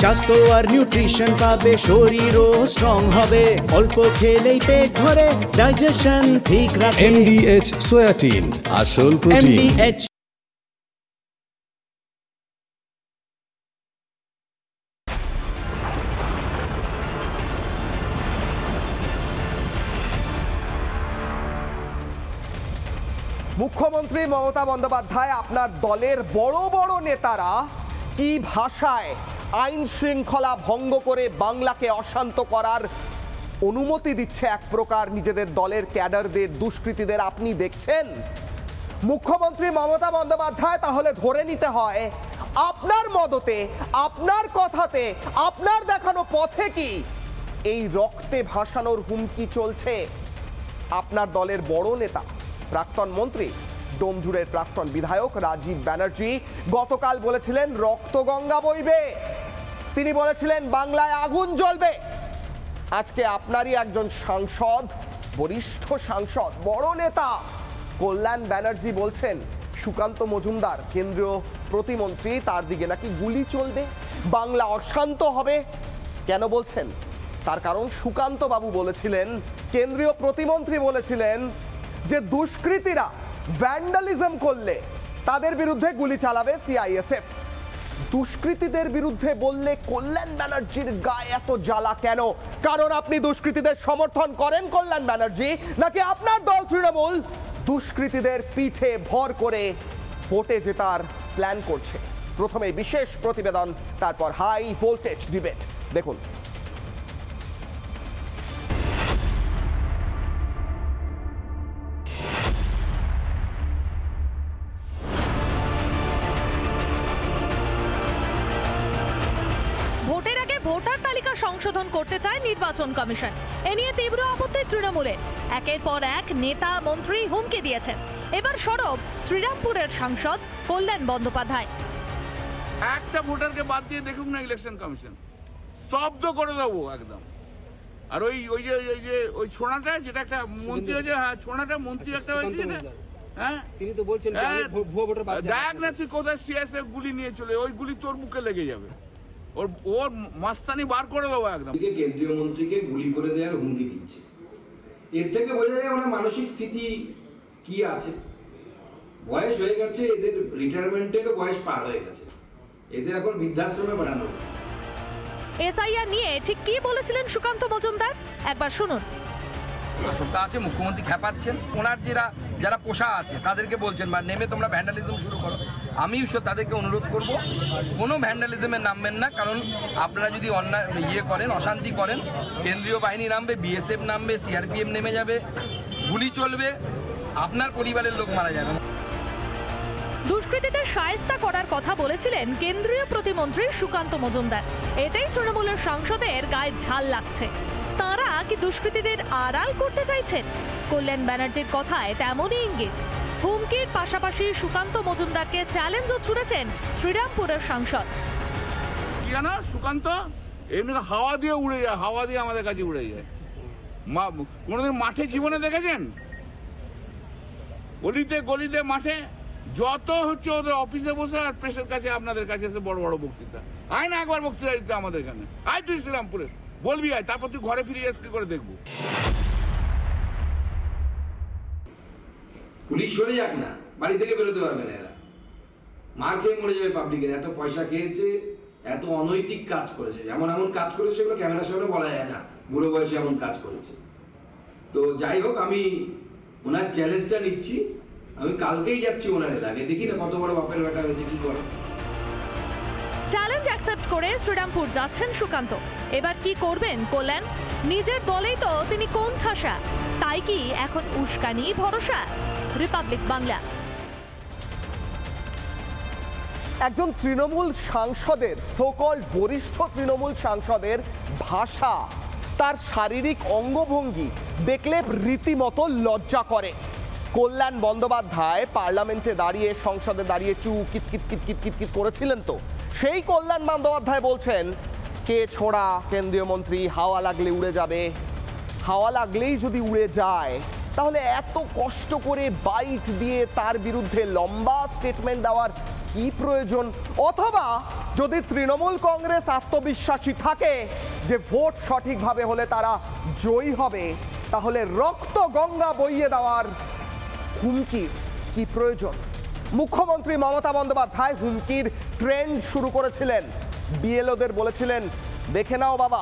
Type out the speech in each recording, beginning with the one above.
স্বাস্থ্য আর নিউট্রিশন পাবে, শরীরও স্ট্রং হবে, অল্প খেলেই পেট ভরে ডাইজেশন ঠিক রাখে। MDH সোয়াটিন, আসল প্রোটিন। MDH মুখ্যমন্ত্রী মমতা বন্দ্যোপাধ্যায়, আপনার দলের বড় বড় নেতারা কি ভাষায় আইন শৃঙ্খলা ভঙ্গ করে বাংলাকে অশান্ত করার অনুমতি দিচ্ছে এক প্রকার নিজেদের দলের ক্যাডারদের, দুষ্কৃতীদের, আপনি দেখছেন? মুখ্যমন্ত্রী মমতা বন্দ্যোপাধ্যায়, তাহলে ধরে নিতে হয় আপনার মদতে, আপনার কথাতে, আপনার দেখানো পথে কি এই রক্তে ভাসানোর হুমকি চলছে? আপনার দলের বড় নেতা, প্রাক্তন মন্ত্রী, ডোমজুড়ের প্রাক্তন বিধায়ক রাজীব ব্যানার্জি গতকাল বলেছিলেন রক্তগঙ্গা বইবে, তিনি বলেছিলেন বাংলায় আগুন জ্বলবে। আজকে আপনারই একজন সাংসদ, বরিষ্ঠ সাংসদ, বড় নেতা কল্যাণ ব্যানার্জি বলছেন সুকান্ত মজুমদার, কেন্দ্রীয় প্রতিমন্ত্রী, তার দিকে নাকি গুলি চলবে, বাংলা অশান্ত হবে। কেন বলছেন? তার কারণ সুকান্ত বাবু বলেছিলেন, কেন্দ্রীয় প্রতিমন্ত্রী বলেছিলেন যে দুষ্কৃতীরা ভ্যান্ডালিজম করলে তাদের বিরুদ্ধে গুলি চালাবে সিআইএসএফ। দুষ্কৃতীদের বিরুদ্ধে বললে কল্যাণ ব্যানার্জির গায়ে এত জ্বালা কেন? কারণ আপনি দুষ্কৃতীদের সমর্থন করেন কল্যাণ ব্যানার্জি, নাকি আপনার দল তৃণমূল দুষ্কৃতীদের পিঠে ভর করে ভোটে জেতার প্ল্যান করছে? প্রথমে বিশেষ প্রতিবেদন, তারপর হাই ভোল্টেজ ডিবেট। দেখুন। ভোটার তালিকা সংশোধন করতে চায় নির্বাচন কমিশন। এ নিয়ে তীব্র আপত্তি তৃণমূলের। একের পর এক নেতা মন্ত্রী হুমকি দিয়েছেন। এবার সরব শ্রীরামপুরের সাংসদ কল্যাণ বন্দ্যোপাধ্যায়। একটা ভোটারকে বাদ দিয়ে দেখুন না ইলেকশন কমিশন, স্তব্ধ করে দেবো একদম। আর ওই ছোড়াটা, যেটা একটা মন্ত্রী হয়েছে, হ্যাঁ ছোড়াটা মন্ত্রী একটা হয়েছে, হ্যাঁ তিনি তো বলছেন দেখ না তুই কোথায় সিএসএফ গুলি নিয়ে চলে, ওই গুলি তোর বুকে লেগে যাবে, ওর মাস্তানি বার করে দেবো একদম। কেন্দ্রীয় মন্ত্রীকে গুলি করে দেওয়ার হুমকি দিচ্ছে। এর থেকে বোঝা যায় ওনার মানসিক স্থিতি কি আছে। বয়স হয়ে গেছে, এদের রিটায়ারমেন্টেরও বয়স পার হয়ে গেছে, এদের এখন বৃদ্ধাশ্রমে বানানো। এসআইআর নিয়ে ঠিক কি বলেছিলেন সুকান্ত মজুমদার, একবার শুনুন। সবটা আছে, মুখ্যমন্ত্রী খেপাচ্ছেন, ওনার যারা পোষা আছে তাদেরকে বলছেন বা নেমে তোমরা ভ্যান্ডালিজম শুরু করো। আমি তাদেরকে অনুরোধ করব, কোনো ভ্যান্ডালিজমে নামবেন না। কারণ আপনারা যদি অন্যায় করেন, অশান্তি করেন, কেন্দ্রীয় বাহিনী নামবে, বিএসএফ নামবে, সিআরপিএফ নেমে যাবে, গুলি চলবে, আপনার পরিবারের লোক মারা যাবে। দুষ্কৃতীদের শায়েস্তা করার কথা বলেছিলেন কেন্দ্রীয় প্রতিমন্ত্রী সুকান্ত মজুমদার। এতেই তৃণমূলের সাংসদের গায়ে ঝাল লাগছে। তারা কি দুষ্কৃতীদের আড়াল করতে চাইছেন? কল্যাণ ব্যানার্জির কথায় তেমনই ইঙ্গিত। হুমকির পাশাপাশি সুকান্ত মজুমদারকে চ্যালেঞ্জও ছুড়েছেন শ্রীরামপুরের সাংসদ। কি জানো সুকান্ত, এমনি হাওয়া দিয়ে উড়ে যায়, হাওয়া দিয়ে আমাদের কাছে উড়ে যায়। কোনোদিন মাঠে জীবনে দেখেছেন? গলিতে গলিতে মাঠে যত হচ্ছে ওদের অফিসে বসে আর প্রেসের কাছে, আপনাদের কাছে এসে বড় বড় বক্তৃতা। আয় না একবার বক্তৃতা দিতে আমাদের এখানে, আয় তুই শ্রীরামপুরে বলবি, আয়, তারপর তুই ঘরে ফিরে এসে করে দেখবো। পুলিশ সরে যাক না, বাড়ি থেকে বেরোতে পারবে না এরা, মার খেয়ে মরে যাবে পাবলিকের। এত পয়সা খেয়েছে, এত অনৈতিক কাজ করেছে, এমন কাজ করেছে সেগুলো ক্যামেরার সামনে বলা যায় না, বুড়ো বয়সে এমন কাজ করেছে। তো যাই হোক, আমি ওনার চ্যালেঞ্জটা নিচ্ছি। আমি কালকেই যাচ্ছি ওনার এলাকায়, দেখি না কত বড় বাপের বেটা হয়েছে, কি করে। চ্যালেঞ্জ অ্যাকসেপ্ট করে শ্রীরামপুর যাচ্ছেন সুকান্ত। এবার কি করবেন কল্যাণ? নিজের দলেই তো তিনি কোন ঠাসা, তাই কি এখন উস্কানি ভরসা? রিপাবলিক বাংলা। একজন তৃণমূল সাংসদের, সোকল বরিষ্ঠ তৃণমূল সাংসদের ভাষা, তার শারীরিক অঙ্গভঙ্গি দেখলে রীতিমতো লজ্জা করে। কল্যাণ বন্দ্যোপাধ্যায় পার্লামেন্টে দাঁড়িয়ে, সংসদে দাঁড়িয়ে কিত কিত কিত কিত কিত কিত করেছিলেন, তো সেই কল্যাণ বন্দ্যোপাধ্যায় বলছেন কে ছোড়া কেন্দ্রীয় মন্ত্রী, হাওয়া লাগলে উড়ে যাবে। হাওয়া লাগলেই যদি উড়ে যায়, তাহলে এত কষ্ট করে বাইট দিয়ে তার বিরুদ্ধে লম্বা স্টেটমেন্ট দেওয়ার কি প্রয়োজন? অথবা যদি তৃণমূল কংগ্রেস আত্মবিশ্বাসী থাকে যে ভোট সঠিকভাবে হলে তারা জয়ী হবে, তাহলে রক্ত গঙ্গা বইয়ে দেওয়ার হুমকি কি প্রয়োজন? মুখ্যমন্ত্রী মমতা বন্দ্যোপাধ্যায় হুমকির ট্রেন্ড শুরু করেছিলেন। বিএলওদের বলেছিলেন, দেখে নাও বাবা,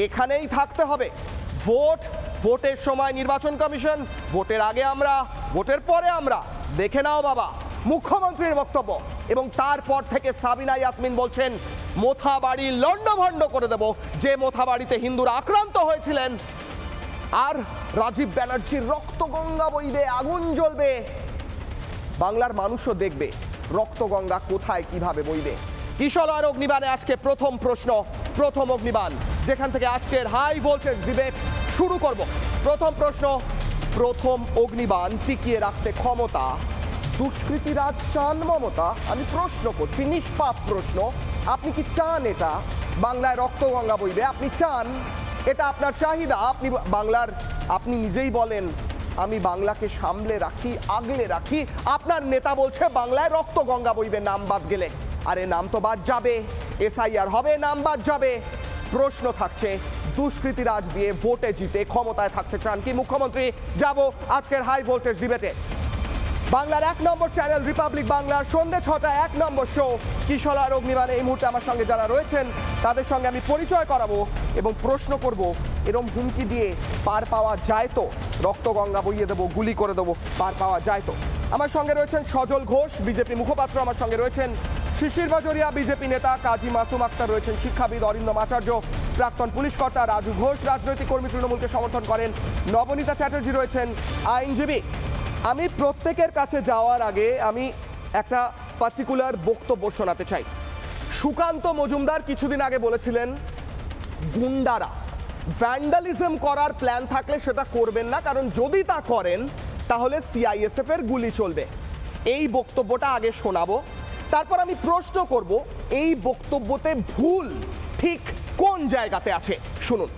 এখানেই থাকতে হবে। ভোটের সময় নির্বাচন কমিশন, ভোটের আগে আমরা, ভোটের পরে আমরা, দেখে নাও বাবা, মুখ্যমন্ত্রীর বক্তব্য। এবং তারপর থেকে সাবিনা ইয়াসমিন বলছেন মোথাবাড়ি লন্ডভন্ড করে দেব, যে মোথাবাড়িতে হিন্দুরা আক্রান্ত হয়েছিলেন। আর রাজীব ব্যানার্জির রক্তগঙ্গা বইবে, আগুন জ্বলবে, বাংলার মানুষও দেখবে রক্তগঙ্গা কোথায় কিভাবে বইবে। কিশলয়ের অগ্নিবাণে আজকে প্রথম প্রশ্ন, প্রথম অগ্নিবাণ, যেখান থেকে আজকের হাই ভোল্টেজ ডিবেট শুরু করব। প্রথম প্রশ্ন, প্রথম অগ্নিবাণ টিকিয়ে রাখতে ক্ষমতা দুষ্কৃতীরাজ চান মমতা? আমি প্রশ্ন করছি, নিষ্পাপ প্রশ্ন, আপনি কি চান এটা বাংলায় রক্তগঙ্গা বইবে? আপনি চান এটা? আপনার চাহিদা? আপনি বাংলার, আপনি নিজেই বলেন আমি বাংলাকে সামলে রাখি, আগলে রাখি। আপনার নেতা বলছে বাংলায় রক্তগঙ্গা বইবে নাম বাদ গেলে। আরে নাম তো বাদ যাবে, এসআইআর হবে, নাম বাদ যাবে। প্রশ্ন থাকছে, দুষ্কৃতীরাজ দিয়ে ভোটে জিতে ক্ষমতায় থাকতে চান কি মুখ্যমন্ত্রী? যাব আজকের হাই ভোল্টেজ ডিবেটে। বাংলার 1 নম্বর চ্যানেল রিপাবলিক বাংলার সন্ধ্যে 6টায় 1 নম্বর শো কিশলয়ের অগ্নিবাণে এই মুহূর্তে আমার সঙ্গে যারা রয়েছেন তাদের সঙ্গে আমি পরিচয় করাবো এবং প্রশ্ন করব, এরম হুমকি দিয়ে পার পাওয়া যায় তো? রক্তগঙ্গা বইয়ে দেবো, গুলি করে দেবো, পার পাওয়া যায় তো? আমার সঙ্গে রয়েছেন সজল ঘোষ, বিজেপি মুখপাত্র। আমার সঙ্গে রয়েছেন শিশির বাজোরিয়া, বিজেপি নেতা। কাজী মাসুম আক্তার রয়েছেন, শিক্ষাবিদ। অরিন্দম আচার্য, প্রাক্তন পুলিশ কর্তা। রাজু ঘোষ, রাজনৈতিক কর্মী, তৃণমূলকে সমর্থন করেন। নবনীতা চ্যাটার্জি রয়েছেন, আইনজীবী। আমি প্রত্যেকের কাছে যাওয়ার আগে আমি একটা পার্টিকুলার বক্তব্য শোনাতে চাই। সুকান্ত মজুমদার কিছুদিন আগে বলেছিলেন গুন্ডারা ভ্যান্ডালিজম করার প্ল্যান থাকলে সেটা করবেন না, কারণ যদি তা করেন তাহলে সিআইএসএফ এর গুলি চলবে। এই বক্তব্যটা আগে শোনাবো, তারপর আমি প্রশ্ন করব এই বক্তব্যতে ভুল ঠিক কোন জায়গাতে আছে। শুনুন।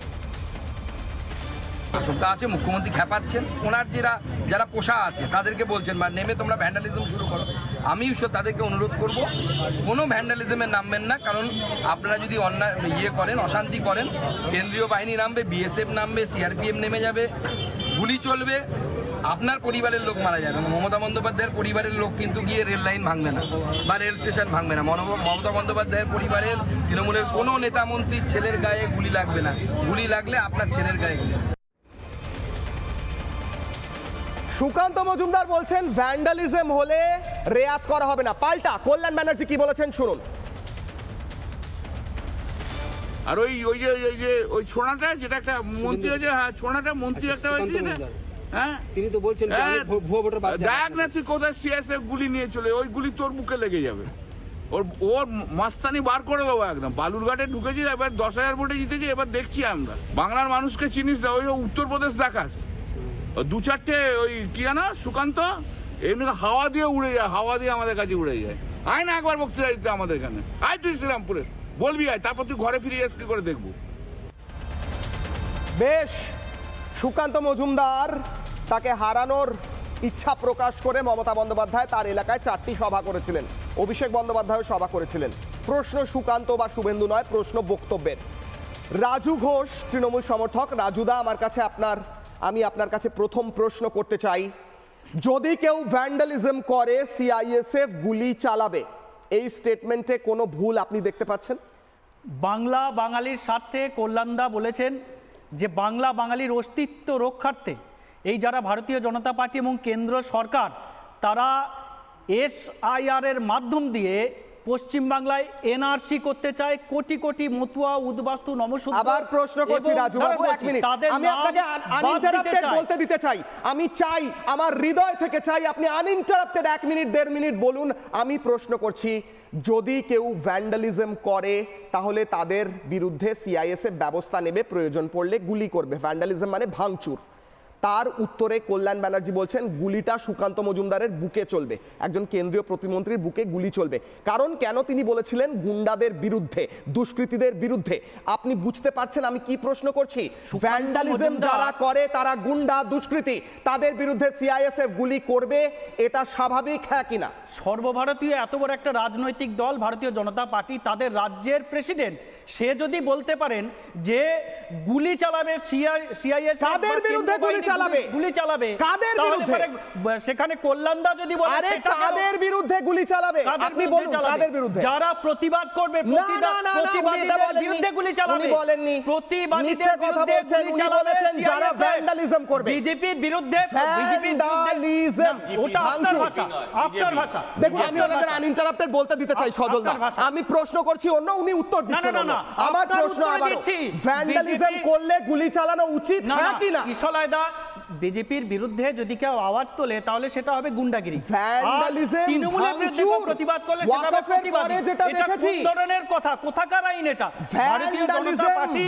আশঙ্কা আছে মুখ্যমন্ত্রী খেপাচ্ছেন, ওনার যারা পোষা আছে তাদেরকে বলছেন বা নেমে তোমরা ভ্যান্ডালিজম শুরু করো। আমি তাদেরকে অনুরোধ করব কোনো ভ্যান্ডালিজমে নামবেন না, কারণ আপনারা যদি অন্যায় করেন, অশান্তি করেন, কেন্দ্রীয় বাহিনী নামবে, বিএসএফ নামবে, সিআরপিএফ নেমে যাবে, গুলি চলবে, আপনার পরিবারের লোক মারা যাবে। মমতা বন্দ্যোপাধ্যায়ের পরিবারের লোক কিন্তু গিয়ে রেল লাইন ভাঙবে না বা রেল স্টেশন ভাঙবে না। মমতা বন্দ্যোপাধ্যায়ের পরিবারের, তৃণমূলের কোনো নেতা মন্ত্রীর ছেলের গায়ে গুলি লাগবে না। গুলি লাগলে আপনার ছেলের গায়ে গুলি। সুকান্ত মজুমদার বলছেন ভ্যান্ডালিজম হলে রেয়াত করা হবে না। পাল্টা কল্যাণ ব্যানার্জি কি বলেছেন শুনুন। আর ওই ছোড়াটা যেটা একটা মন্ত্রী হয়েছে, হ্যাঁ ছোড়াটা মন্ত্রী একটা হয়েছে, হ্যাঁ তিনি তো বলছেন দেখ না তুই কোথায় সিএসএফ গুলি নিয়ে চলে, ওই গুলি তোর বুকে লেগে যাবে। ওর মাস্তানি বার করে দেবো একদম। বালুরঘাটে ঢুকেছি, এবার 10,000 ভোটে জিতেছি, এবার দেখছি আমরা। বাংলার মানুষকে চিনিস না, ওই উত্তরপ্রদেশ দেখাস, 2-4টে ওই কি জানো সুকান্ত এমনি হাওয়া দিয়ে উড়ে যায়, হাওয়া দিয়ে আমাদের কাছে উড়ে যায়। আয় না একবার বক্তৃতা দিতে আমাদের এখানে, আয় তুই শ্রীরামপুরে বলবি, আয়, তারপর তুই ঘরে ফিরে এসে কি করে দেখবো। বেশ, সুকান্ত মজুমদার তাকে হারানোর ইচ্ছা প্রকাশ করে মমতা বন্দ্যোপাধ্যায় তার এলাকায় 4টি সভা করেছিলেন, অভিষেক বন্দ্যোপাধ্যায় সভা করেছিলেন। প্রশ্ন সুকান্ত বা শুভেন্দু নয়, প্রশ্ন বক্তব্যের। রাজু ঘোষ তৃণমূল সমর্থক। রাজুদা, আমি আপনার কাছে প্রথম প্রশ্ন করতে চাই, যদি কেউ ভ্যান্ডালিজম করে সিআইএসএফ গুলি চালাবে, এই স্টেটমেন্টে কোনো ভুল আপনি দেখতে পাচ্ছেন? বাংলা বাঙালির স্বার্থে কল্যাণদা বলেছেন যে বাংলা বাঙালির অস্তিত্ব রক্ষার্থে এই যারা ভারতীয় জনতা পার্টি এবং কেন্দ্র সরকার তারা এসআইআর এর মাধ্যম দিয়ে পশ্চিমবাংলায় এনআরসি করতে চায়, কোটি কোটি মতুয়া, উদ্বাস্তু, নমশূদ্র। আবার প্রশ্ন করছি রাজু বাবু, 1 মিনিট আমি আপনাকে আনইন্টারাপ্টেড বলতে দিতে চাই। আমি চাই, আমার হৃদয় থেকে চাই আপনি আনইন্টারাপ্টেড 1 মিনিট 1.5 মিনিট বলুন। আমি প্রশ্ন করছি, যদি কেউ ভ্যান্ডালিজম করে তাহলে তাদের বিরুদ্ধে সিআইএসএফ ব্যবস্থা নেবে, প্রয়োজন পড়লে গুলি করবে। ভ্যান্ডালিজম মানে ভাঙচুর। তার উত্তরে কল্যাণ ব্যানার্জি বলছেন গুলিটা সুকান্ত মজুমদারের বুকে চলবে, একজন কেন্দ্রীয় প্রতিমন্ত্রীর বুকে গুলি চলবে। কারণ কেন তিনি বলেছিলেন গুন্ডাদের বিরুদ্ধে, দুষ্কৃতীদের বিরুদ্ধে। আপনি বুঝতে পারছেন আমি কি প্রশ্ন করছি? ভ্যান্ডালিজম যারা করে তারা গুন্ডা দুষ্কৃতী, তাদের বিরুদ্ধে সিআইএসএফ গুলি করবে, এটা স্বাভাবিক হ্যাঁ কিনা? সর্বভারতীয় এত বড় একটা রাজনৈতিক দল ভারতীয় জনতা পার্টি, তাদের রাজ্যের প্রেসিডেন্ট, সে যদি বলতে পারেন যে গুলি চালাবে সিআইএসএফ, কাদের বিরুদ্ধে গুলি চালাবে? কাদের বিরুদ্ধে? সেখানে কল্যাণদা যদি বলে সেটা কাদের বিরুদ্ধে গুলি চালাবে? আপনি বলুন কাদের বিরুদ্ধে? যারা প্রতিবাদ করবে প্রতিবাদীদের বিরুদ্ধে গুলি চালাবে। উনি বলেননি, প্রতিবাদীদের কথা বলছেন, উনি বলেছেন যারা ভ্যান্ডালিজম করবে, বিজেপির বিরুদ্ধে। ভ্যান্ডালিজম ওটা আপনার ভাষা, আপনার ভাষা। দেখুন আমি ওনাদের আনইন্টারাপ্টেড বলতে দিতে চাই সজল দা, আমি প্রশ্ন করছি অন্য, উনি উত্তর দিচ্ছেন না। আমার প্রশ্ন আবার, ভ্যান্ডালিজম করলে গুলি চালানো উচিত হ্যাঁ কিনা? কিশোরদা, বিজেপির বিরুদ্ধে যদি কেউ আওয়াজ তোলে তাহলে সেটা হবে গুন্ডাগিরি। ভ্যান্ডালিজম, তৃণমূলের বিরুদ্ধে প্রতিবাদ করলে সেটা হবে প্রতিবাদ। যেটা দেখেছি কোন ধরনের কথা, কোথাকার আইন এটা? ভারতীয় জনতা পার্টি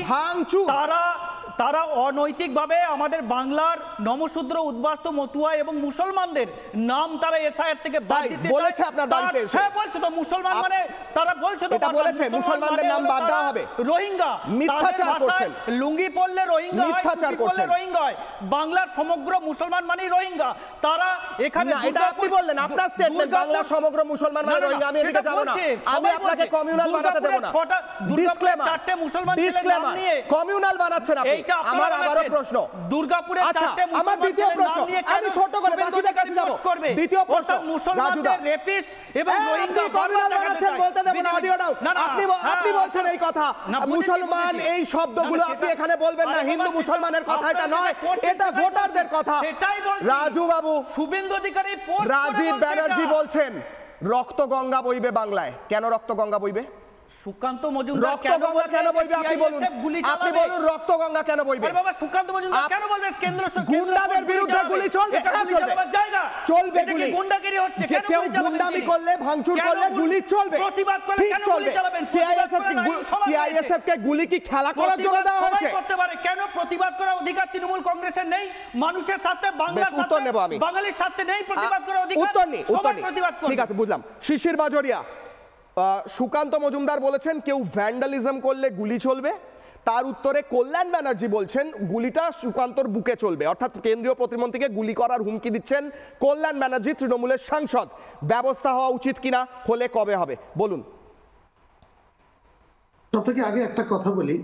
তারা অনৈতিকভাবে আমাদের বাংলার নমশূদ্র, উদ্বাস্তু, মতুয়া এবং মুসলমানদের নাম তারা এসআইআর থেকে বাদ দিতে বলেছে। আপনার বাড়িতে এসে হ্যাঁ বলছে তো, মুসলমান মানে তারা বলছে তো, এটা বলেছে মুসলমানদের নাম বাদ দেওয়া হবে। রোহিঙ্গা, মিথ্যাচার করছেন। লুঙ্গি পরলে রোহিঙ্গা হয়, মিথ্যাচার করছেন, রোহিঙ্গা হয়। বাংলার সমগ্র মুসলমান মানে রোহিঙ্গা। তারা এখানে এটা আপনি বললেন, আপনার স্টেটমেন্ট বাংলার সমগ্র মুসলমান মানে রোহিঙ্গা। আমি এদিকে যাব না, আমি আপনাকে কমিউনাল বানাতে দেব না। ডিসক্লেমার, চারটে মুসলমান ডিসক্লেমার, কমিউনাল বানাচ্ছেন আপনি। আমার আবারো প্রশ্ন, দুর্গাপুরে চারটে মুসলমান, আমার দ্বিতীয় প্রশ্ন, আমি ছোট করে বাকিদের কাছে যাব। দ্বিতীয় প্রশ্ন, মুসলমানদের রেপিস্ট এবং রোহিঙ্গা কমিউনাল বানাচ্ছেন, বলতে দেব না, অডিও দাও। আপনি বলছেন এই কথা, মুসলমান এই শব্দগুলো আপনি এখানে বলবেন না। হিন্দু মুসলমানের কথা এটা নয়, এটা ভোটারদের কথা। রাজু বাবু, শুভেন্দু অধিকারী, রাজীব ব্যানার্জি বলছেন রক্ত গঙ্গা বইবে বাংলায়। কেন রক্ত গঙ্গা বইবে? সুকান্ত মজুমদার রক্তগঙ্গা কেন বইবে? আপনি বলুন, আপনি বলুন রক্তগঙ্গা কেন বইবে? আরে বাবা, সুকান্ত মজুমদার কেন বলবে কেন্দ্র সরকার গুন্ডাদের বিরুদ্ধে গুলি চলবে? চলবে গুলি। গুন্ডাগিরি হচ্ছে, যে কেউ গুন্ডামি করলে, ভাঙচুর করলে গুলি চলবে, প্রতিবাদ করলে কেন গুলি চালাবেন? সিআইএসএফ কে গুলি কি খেলা করার জন্য দেওয়া হয়েছে? সবাই করতে পারে, কেন প্রতিবাদ করার অধিকার তৃণমূল কংগ্রেসের নেই? মানুষের সাথে, বাংলার সাথে, উত্তর নেব আমি, বাঙালির সাথে নেই প্রতিবাদ করার অধিকার? উত্তর নেই, সবাই প্রতিবাদ করে। ঠিক আছে, বুঝলাম। শিশির বাজোরিয়া, সুকান্ত মজুমদার বলেছেন কেউ ভ্যান্ডালিজম করলে গুলি চলবে, তার উত্তরে কল্যাণ ব্যানার্জি বলছেন গুলিটা সুকান্তর বুকে চলবে, অর্থাৎ কেন্দ্রীয় প্রতিমন্ত্রীকে গুলি করার হুমকি দিচ্ছেন কল্যাণ ব্যানার্জি, তৃণমূলের সাংসদ। ব্যবস্থা হওয়া উচিত কিনা, হলে কবে হবে বলুন? সব থেকে আগে একটা কথা বলি,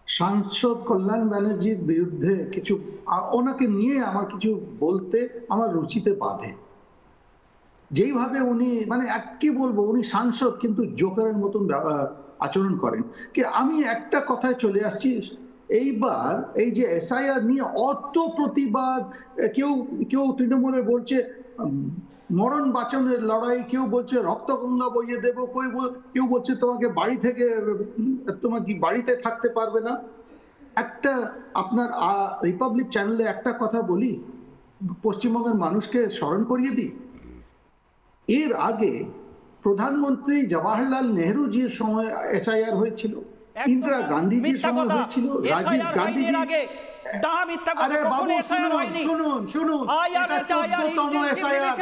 সাংসদ কল্যাণ ব্যানার্জির বিরুদ্ধে কিছু, ওনাকে নিয়ে আমার কিছু বলতে আমার রুচিতে বাধে। যেইভাবে উনি, মানে কি বলবো, উনি সাংসদ কিন্তু জোকারের মতন আচরণ করেন। কি আমি একটা কথায় চলে আসছি, এইবার এই যে এসআইআর নিয়ে অত প্রতিবাদ, কেউ তৃণমূলে বলছে মরণ বাঁচানোর লড়াই, কেউ বলছে রক্তগঙ্গা বইয়ে দেবো, কেউ বলছে তোমাকে বাড়ি থেকে, তোমাকে বাড়িতে থাকতে পারবে না। একটা আপনার রিপাবলিক চ্যানেলে একটা কথা বলি, পশ্চিমবঙ্গের মানুষকে স্মরণ করিয়ে দিই, এর আগে প্রধানমন্ত্রী জওয়াহরলাল নেহরুজির সময় এসআইআর হয়েছিল, ইন্দিরা গান্ধীজির সময় হয়েছিল, রাজীব গান্ধীজি। আরে বাবু শুনুন, শুনুন, এটা 14তম এসআইআর।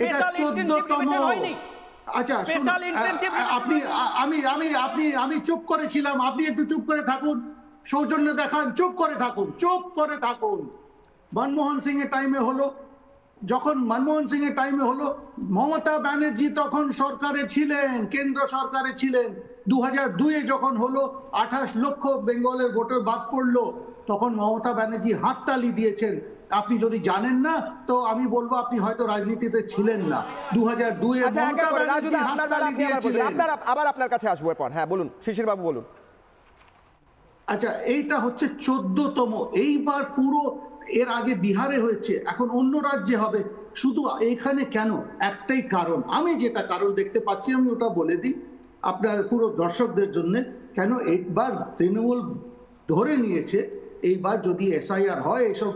এটা 14তম। আচ্ছা আমি চুপ করেছিলাম, আপনি একটু চুপ করে থাকুন, সৌজন্য দেখান, চুপ করে থাকুন। মনমোহন সিং এর টাইমে হলো, যখন মনমোহন সিং এর টাইমে হলো, মমতা ব্যানার্জি তখন সরকারে ছিলেন, কেন্দ্র সরকারে ছিলেন। 2002-এ যখন হলো, 28 লক্ষ বেঙ্গলের ভোটার বাদ পড়লো, তখন মমতা ব্যানার্জি হাততালি দিয়েছেন। আপনি যদি জানেন না তো আমি বলবো আপনি হয়তো রাজনীতিতে ছিলেন না। 2002-এ মমতা ব্যানার্জি হাততালি দিয়েছিলেন। আবার আপনার কাছে আসবো পর, হ্যাঁ বলুন শিশির বাবু বলুন। আচ্ছা, এইটা হচ্ছে 14তম। এইবার পুরো, এর আগে বিহারে হয়েছে, এখন অন্য রাজ্যে হবে। শুধু এখানে কেন? একটাই কারণ, আমি যেটা কারণ দেখতে পাচ্ছি আমি ওটা বলে দিই আপনার পুরো দর্শকদের জন্য। কেন এইবার তৃণমূল ধরে নিয়েছে, এইবার যদি এসআইআর হয়, এসব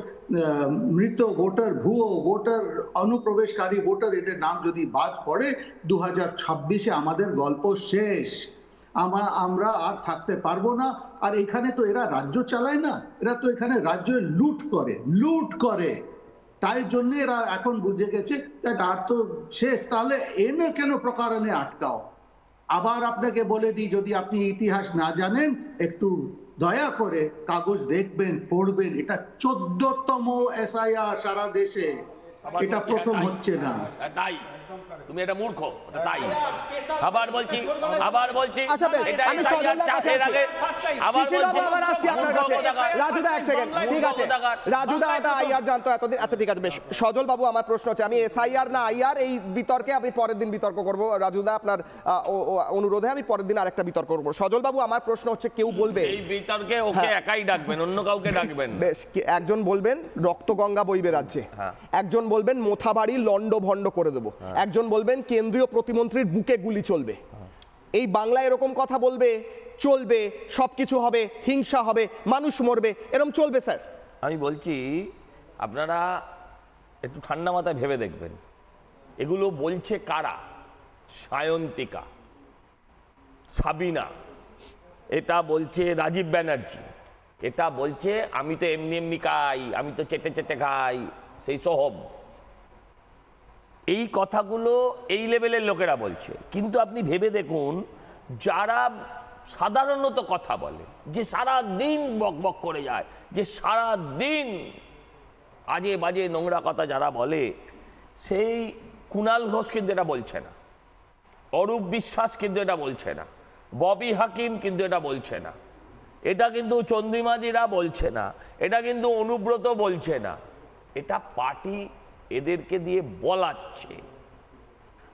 মৃত ভোটার, ভুয়ো ভোটার, অনুপ্রবেশকারী ভোটার, এদের নাম যদি বাদ পড়ে, 2026-এ আমাদের গল্প শেষ। আমরা আর থাকতে পারবো না। আর এখানে তো এরা রাজ্য চালায় না, এরা তো এখানে রাজ্য লুট করে। তাই জন্য এরা এখন বুঝে গেছে আর তো শেষ, তাহলে এনে কেন প্রকারণে আটকাও। আবার আপনাকে বলে দিই, যদি আপনি ইতিহাস না জানেন একটু দয়া করে কাগজ দেখবেন, পড়বেন। এটা 14তম SIR সারা দেশে, এটা প্রথম হচ্ছে না। তাই তুমি এটা মূর্খ, তাই আবার বলছি আচ্ছা বেশ, আমি সজলদার কাছে আবার আসছি আপনার কাছে। রাজুদা এক সেকেন্ড, ঠিক আছে রাজুদা ওটা আইআর জানতো এতদিন। আচ্ছা ঠিক আছে বেশ, সজল বাবু আমার প্রশ্ন হচ্ছে, আমি SIR না আইআর এই বিতর্কে আমি পরের দিন বিতর্ক করব। রাজুদা আপনার অনুরোধে আমি পরের দিন আরেকটা বিতর্ক করব। সজল বাবু আমার প্রশ্ন হচ্ছে, কেউ বলবে এই বিতর্কে ওকে একাই ডাকবেন, অন্য কাউকে ডাকবেন। বেশ, একজন বলবেন রক্তগঙ্গা বইবে রাজ্যে, একজন বলবেন মোথাবাড়ি লন্ড ভন্ড করে দেবো, একজন বলবেন কেন্দ্রীয় প্রতিমন্ত্রীর বুকে গুলি চলবে। এই বাংলায় এরকম কথা বলবে চলবে, সবকিছু হবে, হিংসা হবে, মানুষ মরবে, এরকম চলবে স্যার? আমি বলছি আপনারা একটু ঠান্ডা মাথায় ভেবে দেখবেন, এগুলো বলছে কারা? সায়ন্তিকা, সাবিনা, এটা বলছে রাজীব ব্যানার্জি, এটা বলছে আমি তো এমনি এমনি খাই, আমি তো চেটে চেটে খাই, সেই সোহম। এই কথাগুলো এই লেভেলের লোকেরা বলছে। কিন্তু আপনি ভেবে দেখুন, যারা সাধারণত কথা বলে, যে সারা দিন বক বক করে যায়, যে সারা দিন আজে বাজে নোংরা কথা যারা বলে, সেই কুণাল ঘোষ কিন্তু এটা বলছে না, অরূপ বিশ্বাস কিন্তু এটা বলছে না, ববি হাকিম কিন্তু এটা বলছে না, এটা কিন্তু চন্দ্রিমাজিরা বলছে না, এটা কিন্তু অনুব্রত বলছে না, এটা পার্টি এদেরকে দিয়ে বলাচ্ছে।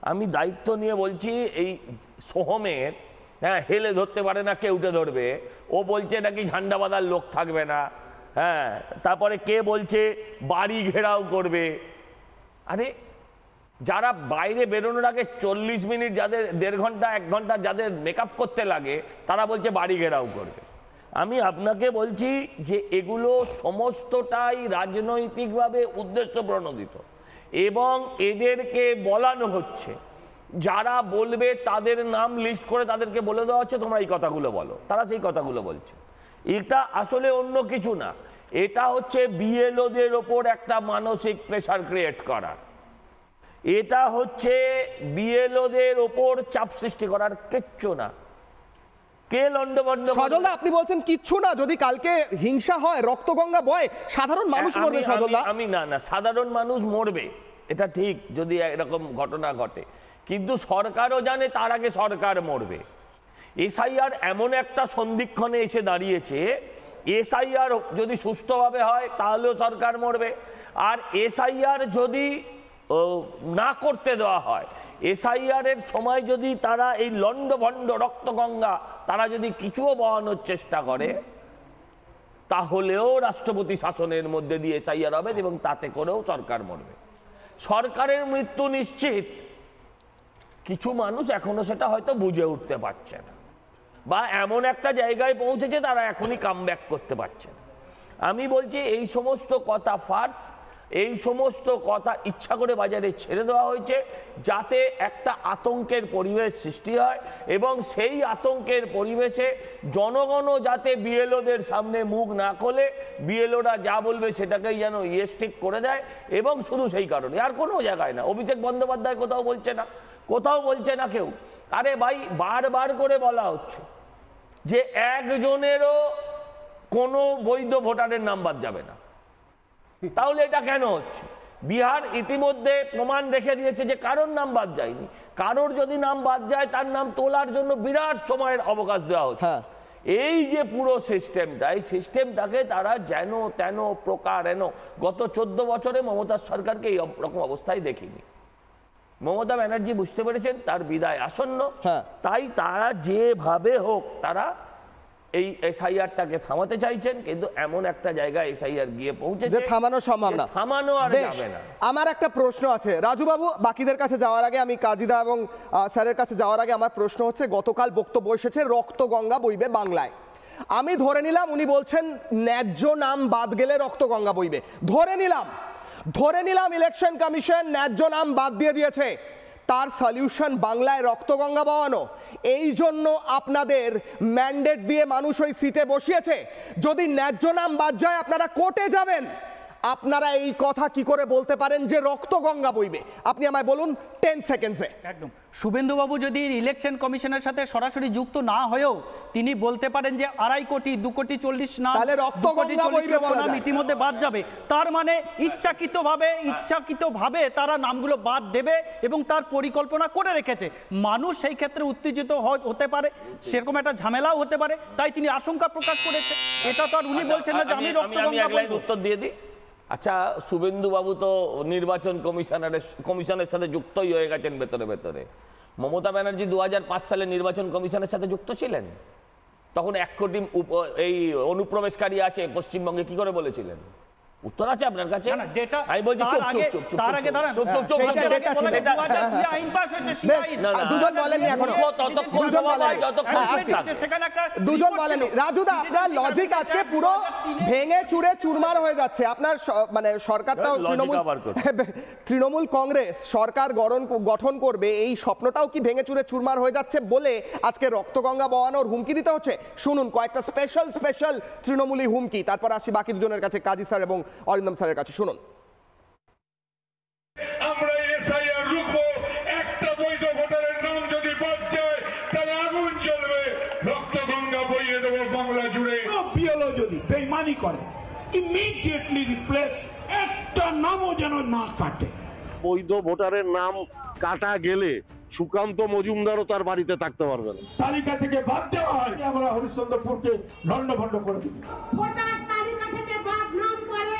আমি দায়িত্ব নিয়ে বলছি, এই সোহমের হেলে ধরতে পারে না, কে উঠে ধরবে? ও বলছে নাকি ঝান্ডা বাঁধার লোক থাকবে না, তারপরে কে বলছে বাড়ি ঘেরাও করবে। আরে যারা বাইরে বেরোনোর আগে 40 মিনিট, যাদের 1.5 ঘন্টা 1 ঘন্টা যাদের মেকআপ করতে লাগে, তারা বলছে বাড়ি ঘেরাও করবে। আমি আপনাকে বলছি যে এগুলো সমস্তটাই রাজনৈতিকভাবে উদ্দেশ্য প্রণোদিত, এবং এদেরকে বলানো হচ্ছে, যারা বলবে তাদের নাম লিস্ট করে তাদেরকে বলে দেওয়া হচ্ছে তোমরা এই কথাগুলো বলো, তারা সেই কথাগুলো বলছে। এটা আসলে অন্য কিছু না, এটা হচ্ছে বিএলওদের ওপর একটা মানসিক প্রেসার ক্রিয়েট করার, এটা হচ্ছে বিএলওদের ওপর চাপ সৃষ্টি করার, কিচ্ছু না। কে লন্ডভন্ড? সজলদা আপনি বলছেন কিচ্ছু না, যদি কালকে হিংসা হয়, রক্তগঙ্গা বয়, সাধারণ মানুষ মরবে। সজলদা আমি না সাধারণ মানুষ মরবে, এটা ঠিক, যদি এরকম ঘটনা ঘটে, কিন্তু সরকারও জানে তার আগে সরকার মরবে। SIR এমন একটা সন্ধিক্ষণে এসে দাঁড়িয়েছে, SIR যদি সুস্থভাবে হয় তাহলেও সরকার মরবে, আর SIR যদি না করতে দেওয়া হয়, SIR এর সময় যদি তারা এই লন্ডভন্ড রক্তগঙ্গা তারা যদি কিছুও বহানোর চেষ্টা করে, তাহলেও রাষ্ট্রপতি শাসনের মধ্যে দিয়ে SIR হবে এবং তাতে করেও সরকার মরবে। সরকারের মৃত্যু নিশ্চিত, কিছু মানুষ এখনো সেটা হয়তো বুঝে উঠতে পারছে না, বা এমন একটা জায়গায় পৌঁছেছে তারা এখনই কামব্যাক করতে পারছে না। আমি বলছি এই সমস্ত কথা ফার্স, এই সমস্ত কথা ইচ্ছা করে বাজারে ছেড়ে দেওয়া হয়েছে, যাতে একটা আতঙ্কের পরিবেশ সৃষ্টি হয়, এবং সেই আতঙ্কের পরিবেশে জনগণও যাতে বিএলওদের সামনে মুখ না খোলে, বিএলওরা যা বলবে সেটাকেই যেন ইয়েস্টিক করে দেয়, এবং শুধু সেই কারণে, আর কোনো জায়গায় না। অভিষেক বন্দ্যোপাধ্যায় কোথাও বলছে না, কোথাও বলছে না কেউ। আরে ভাই, বারবার করে বলা হচ্ছে যে একজনেরও কোনো বৈধ ভোটারের নাম বাদ যাবে না, তাহলে এটা কেন হচ্ছে? বিহার ইতিমধ্যে প্রমাণ রেখে দিয়েছে যে কারোর নাম বাদ যায়নি। কারোর যদি নাম বাদ যায়, তার নাম তোলার জন্য বিরাট সময়ের অবকাশ দেওয়া হচ্ছে। এই যে পুরো সিস্টেমটা, এই সিস্টেমটাকে তারা যেন তেন প্রকার গত 14 বছরে মমতার সরকারকে এই রকম অবস্থায় দেখিনি। মমতা ব্যানার্জি বুঝতে পেরেছেন তার বিদায় আসন্ন, তাই তারা যেভাবে হোক তারা এই SIR-টাকে থামাতে চাইছেন, কিন্তু এমন একটা জায়গায় SIR গিয়ে পৌঁছেছে যে থামানো সম্ভব না, থামানো আর যাবে না। আমার একটা প্রশ্ন আছে রাজু বাবু, বাকিদের কাছে যাওয়ার আগে, আমি কাজীদা এবং স্যারের কাছে যাওয়ার আগে আমার প্রশ্ন হচ্ছে, গতকাল বক্তব্য এসেছে রক্তগঙ্গা বইবে বাংলায়। আমি ধরে নিলাম উনি বলছেন ন্যায্য নাম বাদ গেলে রক্তগঙ্গা বইবে, ধরে নিলাম ইলেকশন কমিশন ন্যায্য নাম বাদ দিয়ে দিয়েছে, তার সলিউশন বাংলায় রক্তগঙ্গা বওয়ানো। এই জন্য আপনাদের ম্যান্ডেট দিয়ে মানুষ ওই সিটে বসিয়েছে। যদি ন্যায্য নাম বাদ যায় আপনারা কোর্টে যাবেন। আপনারা এই কথা কি করে বলতে পারেন যে রক্তগঙ্গা বইবে? আপনি আমায় বলুন 10 সেকেন্ডসে। একদম শুভেন্দুবাবু যদি ইলেকশন কমিশনের সাথে সরাসরি যুক্ত না হয়েও তিনি বলতে পারেন যে 2.5 কোটি 2 কোটি 40 নাম তাহলে রক্তগঙ্গা বইবে বলা যায়। ইতিমধ্যে বাদ যাবে, তার মানে ইচ্ছাকৃতভাবে তারা নামগুলো বাদ দেবে এবং তার পরিকল্পনা করে রেখেছে। মানুষ সেই ক্ষেত্রে উত্তেজিত হতে পারে, সেরকম একটা ঝামেলাও হতে পারে, তাই তিনি আশঙ্কা প্রকাশ করেছে। এটা তো আর উনি বলছেন না যে আমি রক্তগঙ্গা বইব। উত্তর দিয়ে দিই। আচ্ছা, শুভেন্দু বাবু তো নির্বাচন কমিশনের সাথে যুক্তই হয়ে গেছেন ভেতরে ভেতরে। মমতা ব্যানার্জি 2005 সালে নির্বাচন কমিশনের সাথে যুক্ত ছিলেন, তখন 1 কোটি এই অনুপ্রবেশকারী আছে পশ্চিমবঙ্গে, কি করে বলেছিলেন? উত্তর আছে আপনার কাছে? আমি বলছি দুজন বলেননি এখনো, দুজন বলেননি। রাজুদা, আপনার লজিক আজকে পুরো ভেঙে চুরে চুরমার হয়ে যাচ্ছে। আপনার মানে সরকারটাও তৃণমূল কংগ্রেস সরকার গঠন করবে, এই স্বপ্নটাও কি ভেঙে চুরে চুরমার হয়ে যাচ্ছে বলে আজকে রক্তগঙ্গা বওয়ানোর হুমকি দিতে হচ্ছে? শুনুন কয়েকটা স্পেশাল তৃণমূলী হুমকি, তারপর আসি বাকি দুজনের কাছে, কাজী স্যার এবং অরিন্দম স্যারের কাছে। শুনুন। আমরা এসআইআর রুখবো, একটা বৈধ ভোটারের নাম যদি বাদ যায় তাহলে আগুন জ্বলবে, রক্তগঙ্গা বইয়ে দেবো বাংলা জুড়ে। বিএলও যদি বেইমানি করে ইমিডিয়েটলি রিপ্লেস, একটা নামও যেন না কাটে। বৈধ ভোটারের নাম কাটা গেলে সুকান্ত মজুমদারও তার বাড়িতে থাকতে পারবে না। তালিকা থেকে বাদ দেওয়া হয়, আমরা হরিশ্চন্দ্রপুরকে লন্ডভন্ড করে দিই। ভোটার তালিকা থেকে বাদ নাম করে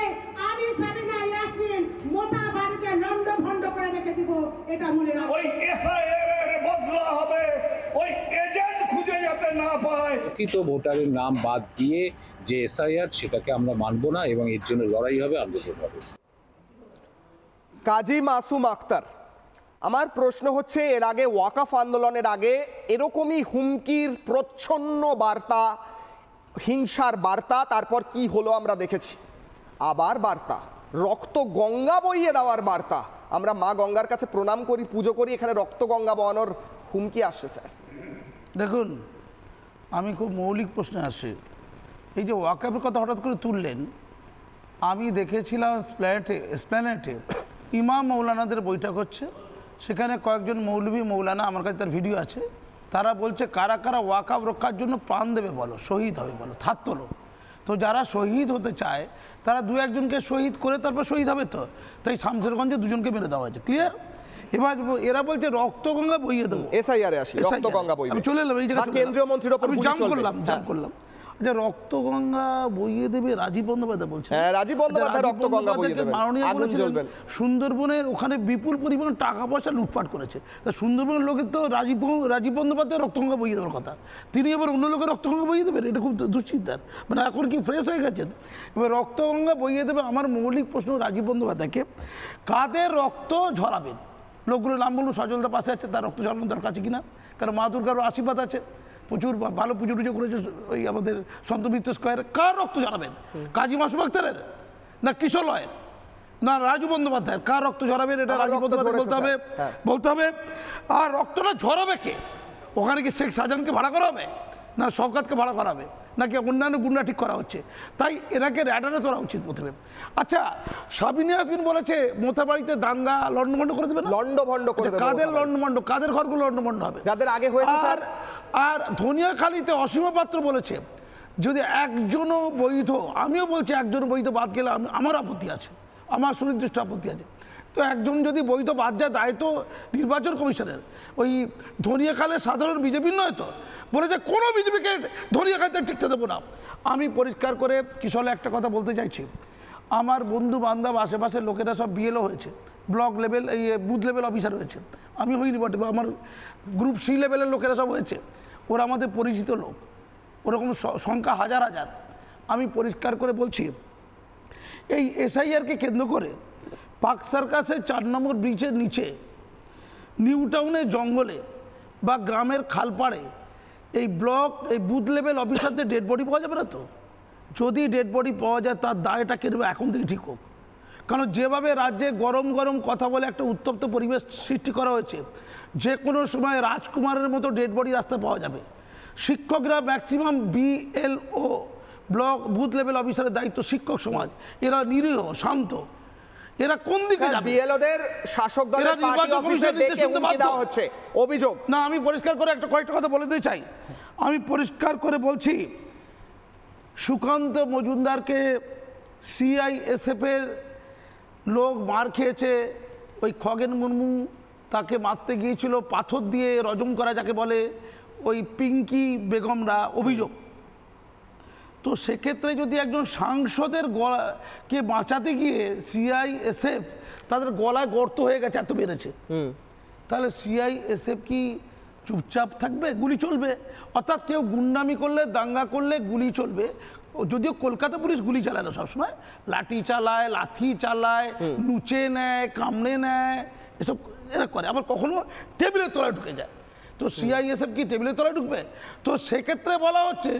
আমি সাবিনা ইয়াসমিন মোটা বাড়িতে লন্ডভন্ড করে রেখে দিব, এটা মনে রাখবেন। ওই এসআইআর এর বদলা হবে, ওই এজেন্ট খুঁজে যেতে না পায়। প্রকৃত ভোটারের নাম বাদ দিয়ে যে এসআইআর, সেটাকে আমরা মানব না এবং এর জন্য লড়াই হবে, আন্দোলন হবে। কাজী মাসুম আক্তার, আমার প্রশ্ন হচ্ছে, এর আগে ওয়াকফ আন্দোলনের আগে এরকমই হুমকির প্রচ্ছন্ন বার্তা, হিংসার বার্তা, তারপর কি হলো আমরা দেখেছি। আবার বার্তা রক্ত গঙ্গা বইয়ে দেওয়ার বার্তা। আমরা মা গঙ্গার কাছে প্রণাম করি, পুজো করি, এখানে রক্ত গঙ্গা বওয়ানোর হুমকি আসছে। স্যার দেখুন, আমি খুব মৌলিক প্রশ্নে আসি। এই যে ওয়াকফের কথা হঠাৎ করে তুললেন, আমি দেখেছিলাম এসপ্ল্যানেটে ইমাম মৌলানাদের বৈঠক হচ্ছে, সেখানে কয়েকজন মৌলভী মৌলানা, আমার কাছে তার ভিডিও আছে, তারা বলছে কারা কারা ওয়াকফ রক্ষার জন্য প্রাণ দেবে বলো, শহীদ হবে বলো, হাত তোলো। তো যারা শহীদ হতে চায় তারা 2-1 জনকে শহীদ করে তারপর শহীদ হবে। তো তাই শামশেরগঞ্জে 2 জনকে মেরে দেওয়া হয়েছে, ক্লিয়ার। এবার এরা বলছে রক্তগঙ্গা বইয়ে দেবো, এসআইআর এ আসি রক্তগঙ্গা বইবে। আমি চলে এলাম এই জায়গায়, কেন্দ্রীয় মন্ত্রীর উপর জাম করলাম। আচ্ছা, রক্তগঙ্গা বইয়ে দেবে রাজীব বন্দ্যোপাধ্যায় বলছেন। হ্যাঁ, রাজীব বন্দ্যোপাধ্যায় রক্তগঙ্গা বইয়ে দেবে, মাননীয় বলেছিলেন সুন্দরবনের ওখানে বিপুল পরিমাণ টাকা পয়সা লুটপাট করেছে, তা সুন্দরবনের লোকের তো রাজীব বন্দ্যোপাধ্যায় রক্তগঙ্গা বইয়ে দেওয়ার কথা, তিনি এবার অন্য লোকের রক্তগঙ্গা বইয়ে দেবেন, এটা খুব দুশ্চিন্তার। মানে এখন কি ফ্রেশ হয়ে গেছেন? এবার রক্তগঙ্গা বইয়ে দেবে। আমার মৌলিক প্রশ্ন রাজীব বন্দ্যোপাধ্যায়কে, কাদের রক্ত ঝরাবেন? লোকগুলোর নাম বলুন, সজলদা পাশে আছে, তার রক্ত ঝরানোর দরকার আছে কিনা? কারণ মা দুর্গারও আশীর্বাদ আছে, প্রচুর ভালো পুজো টুজো করেছে ওই আমাদের সন্তবৃত্ত স্কোয়ারে। কার রক্ত ঝরাবেন? কাজী মাসুম আক্তারের না কিশোরয়ের না রাজু বন্দ্যোপাধ্যায়ের? কার রক্ত ঝরাবেন? এটা রাজু বন্দ্যোপাধ্যায় বলতে হবে। আর রক্তটা ঝরাবে কে? ওখানে কি শেখ শাহজাহানকে ভাড়া করা হবে, না শওকতকে ভাড়া করা হবে, নাকি অন্যান্য গুন্ডা ঠিক করা হচ্ছে? তাই এনাকে র্যাডারে তোলা উচিত প্রথমে। আচ্ছা, সাবিনা ইয়াসমিন বলেছে মোথাবাড়িতে দাঙ্গা লন্ডভন্ড করে দেবে, লন্ডভন্ড করে দেবে। কাদের লন্ডভন্ড? কাদের ঘরগুলো লন্ডভন্ড হবে? যাদের আগে হয়েছে। স্যার, আর ধনিয়াখালীতে অসীমা পাত্র বলেছে যদি একজনও বৈধ, আমিও বলছি একজন বৈধ বাদ গেলে আমার আপত্তি আছে, আমার সুনির্দিষ্ট আপত্তি আছে। তো একজন যদি বৈধ বাদ যায়, দায়িত্ব নির্বাচন কমিশনের। ওই ধনিয়াখালের সাধারণ বিজেপির নয় তো, বলেছে কোনো বিজেপিকে ধনিয়াখালীতে টিকতে দেবো না। আমি পরিষ্কার করে কিশোরে একটা কথা বলতে চাইছি, আমার বন্ধু বান্ধব আশেপাশের লোকেরা সব বিএলও হয়েছে, ব্লক লেভেল এই বুথ লেভেল অফিসার হয়েছে, আমি হইনি বটে, আমার গ্রুপ সি লেভেলের লোকেরা সব হয়েছে, ওরা আমাদের পরিচিত লোক, ওরকম সংখ্যা হাজার হাজার। আমি পরিষ্কার করে বলছি, এই এসআইআরকে কেন্দ্র করে পার্ক সার্কাসের 4 নম্বর ব্রিজের নিচে, নিউ টাউনের জঙ্গলে বা গ্রামের খালপাড়ে এই ব্লক এই বুথ লেভেল অফিসারদের ডেড বডি পাওয়া যাবে না তো? যদি ডেড বডি পাওয়া যায় তার দায়টা কে নেবে? এখন থেকে ঠিক হোক, কারণ যেভাবে রাজ্যে গরম গরম কথা বলে একটা উত্তপ্ত পরিবেশ সৃষ্টি করা হয়েছে, যে কোনো সময় রাজকুমারের মতো ডেড বডি রাস্তায় পাওয়া যাবে। শিক্ষকরা maximum BLO block booth level অফিসারের দায়িত্ব শিক্ষক সমাজ, এরা নিরীহ শান্ত, এরা কোন দিকে যাবে? বিএলওদের শাসক দলের পার্টি অফিসে ডেকে হুমকি দেওয়া হচ্ছে অভিযোগ। না, আমি পরিষ্কার করে একটা কয়েকটা কথা বলে দিতে চাই। আমি পরিষ্কার করে বলছি, সুকান্ত মজুমদারকে CISF এর লোক মার খেয়েছে, ওই খগেন মুর্মু তাকে মারতে গিয়েছিল পাথর দিয়ে রজম করা যাকে বলে, ওই পিঙ্কি বেগমরা অভিযোগ। তো সেক্ষেত্রে যদি একজন সাংসদের গলাকে বাঁচাতে গিয়ে CISF তাদের গলায় গর্ত হয়ে গেছে, এত বেড়েছে, তাহলে CISF কি চুপচাপ থাকবে? গুলি চলবে। অর্থাৎ কেউ গুন্ডামি করলে, দাঙ্গা করলে গুলি চলবে। যদিও কলকাতা পুলিশ গুলি চালায় না, সবসময় লাঠি চালায়, লাথি চালায়, নুচে নেয়, কামড়ে নেয়, এসব এরা করে। আবার কখনো টেবিলের তলায় ঢুকে যায়। তো CISF কি টেবিলের তলায় ঢুকবে? তো সেক্ষেত্রে বলা হচ্ছে,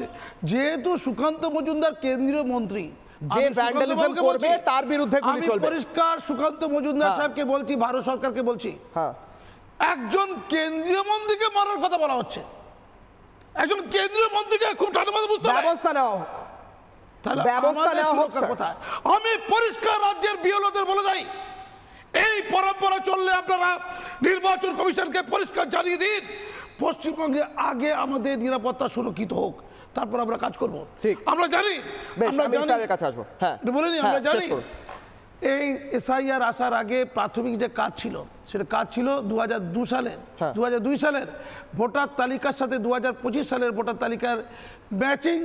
যেহেতু সুকান্ত মজুমদার কেন্দ্রীয় মন্ত্রী, যে ভ্যান্ডালিজম করবে তার বিরুদ্ধে গুলি চলবে। পরিষ্কার সুকান্ত মজুমদার সাহেবকে বলছি, ভারত সরকারকে বলছি, একজন কেন্দ্রীয় মন্ত্রীকে মারার কথা বলা হচ্ছে। একজন কেন্দ্রীয় মন্ত্রীকে খুব ঠান্ডা মাথায় বুঝতে হবে, ব্যবস্থা নেওয়া হোক, তাহলে ব্যবস্থা নেওয়া হোক। কোথায়? আমি পরিষ্কার রাজ্যের BLOদের বলে দেই, এই পরম্পরা চললে আপনারা নির্বাচন কমিশনকে পরিষ্কার জানিয়ে দিন, পশ্চিমবঙ্গে আগে আমাদের নিরাপত্তা সুরক্ষিত হোক, তারপর আমরা কাজ করব। ঠিক, আমরা জানি, আমরা জানি এই SIR আসার আগে প্রাথমিক যে কাজ ছিল, সেটা কাজ ছিল 2002 সালের 2002 সালের ভোটার তালিকার সাথে 2025 সালের ভোটার তালিকার ম্যাচিং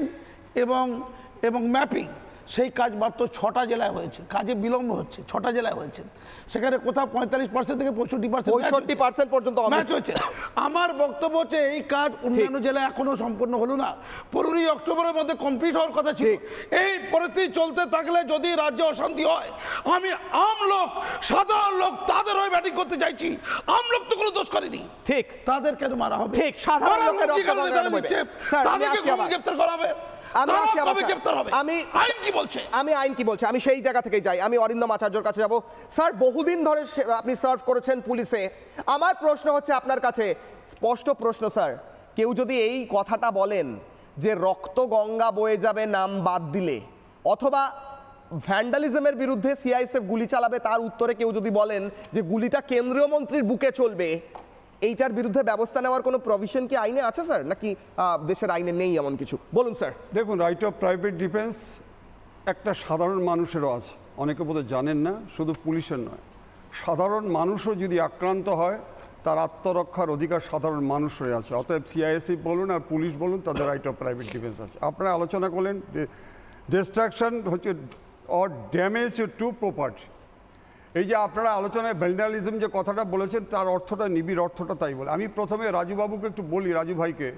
এবং ম্যাপিং। সেই কাজ মাত্র 6টা জেলায় হয়েছে, কাজে বিলম্ব হচ্ছে, 6টা জেলায় হয়েছে। সেখানে কোথাও 45% থেকে 65% পর্যন্ত ম্যাচ হয়েছে। আমার বক্তব্য হচ্ছে, এই কাজ অন্যান্য জেলায় এখনো সম্পূর্ণ হলো না, 15ই অক্টোবরের মধ্যে কমপ্লিট হওয়ার কথা ছিল। এই পরিস্থিতি চলতে থাকলে যদি রাজ্যে অশান্তি হয়, আমি আমলোক, সাধারণ লোক, তাদের হয়ে ব্যাটিং করতে চাইছি। আমলোক তো কোনো দোষ করেনি, ঠিক, তাদের কেন মারা হবে? ঠিক, সাধারণ লোকের গ্রেফতার করা হবে। আমি আইন কি বলছে, আমি সেই জায়গা থেকে যাই। আমি অরিন্দম আচার্যর কাছে যাব। স্যার, বহুদিন ধরে আপনি সার্ভ করেছেন পুলিশে। আমার প্রশ্ন হচ্ছে আপনার কাছে, স্পষ্ট প্রশ্ন স্যার, কেউ যদি এই কথাটা বলেন যে রক্ত গঙ্গা বয়ে যাবে নাম বাদ দিলে, অথবা ভ্যান্ডালিজমের বিরুদ্ধে CISF গুলি চালাবে, তার উত্তরে কেউ যদি বলেন যে গুলিটা কেন্দ্রীয় মন্ত্রীর বুকে চলবে, এইটার বিরুদ্ধে ব্যবস্থা নেওয়ার কোনো প্রভিশন কি আইনে আছে স্যার, নাকি দেশের আইনে নেই এমন কিছু? বলুন স্যার। দেখুন, রাইট অফ প্রাইভেট ডিফেন্স একটা সাধারণ মানুষেরও আছে, অনেকে বোধহয় জানেন না, শুধু পুলিশের নয়, সাধারণ মানুষও যদি আক্রান্ত হয় তার আত্মরক্ষার অধিকার সাধারণ মানুষের আছে। অতএব CISF বলুন আর পুলিশ বলুন, তাদের রাইট অফ প্রাইভেট ডিফেন্স আছে। আপনারা আলোচনা করলেন ডিস্ট্রাকশন হচ্ছে অর ড্যামেজ টু প্রপার্টি। এই যে আপনারা আলোচনায় ভ্যান্ডালিজম যে কথাটা বলেছেন, তার অর্থটা, নিবিড় অর্থটা তাই বলে। আমি প্রথমে রাজুবাবুকে একটু বলি, রাজু ভাইকে,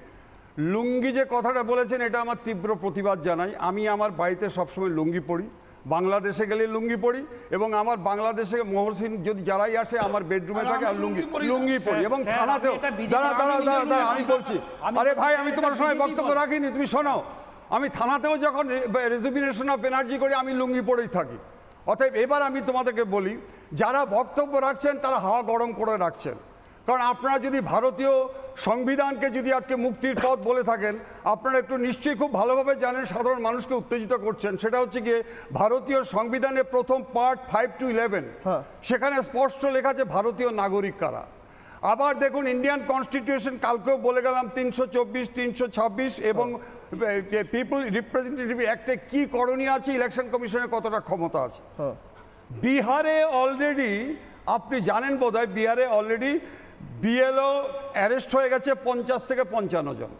লুঙ্গি যে কথাটা বলেছেন এটা আমার তীব্র প্রতিবাদ জানাই। আমি আমার বাড়িতে সবসময় লুঙ্গি পরি, বাংলাদেশে গেলে লুঙ্গি পরি, এবং আমার বাংলাদেশে মহসিন যদি যারাই আসে আমার বেডরুমে থাকে আর লুঙ্গি পরি, এবং থানাতেও। দাঁড়া, আমি বলছি, আরে ভাই, আমি তোমার সময় বক্তব্য রাখিনি, তুমি শোনো। আমি থানাতেও যখন রেজিগনেশন অফ এনার্জি করি আমি লুঙ্গি পরেই থাকি। অতএব এবার আমি তোমাদেরকে বলি, যারা বক্তব্য রাখছেন তারা হাওয়া গরম করে রাখছেন। কারণ আপনারা যদি ভারতীয় সংবিধানকে যদি আজকে মুক্তির পথ বলে থাকেন, আপনারা একটু নিশ্চয়ই খুব ভালোভাবে জানেন সাধারণ মানুষকে উত্তেজিত করছেন। সেটা হচ্ছে গিয়ে ভারতীয় সংবিধানের প্রথম পার্ট 5 to 11, সেখানে স্পষ্ট লেখা আছে ভারতীয় নাগরিক কারা। আবার দেখুন, ইন্ডিয়ান কনস্টিটিউশন কালকেও বলে গেলাম 324, 326 এবং পিপল রিপ্রেজেন্টেটিভ অ্যাক্টে কি করণীয় আছে, ইলেকশন কমিশনের কতটা ক্ষমতা আছে। বিহারে অলরেডি আপনি জানেন বোধহয়, বিহারে অলরেডি BLO অ্যারেস্ট হয়ে গেছে 50 থেকে 55 জন।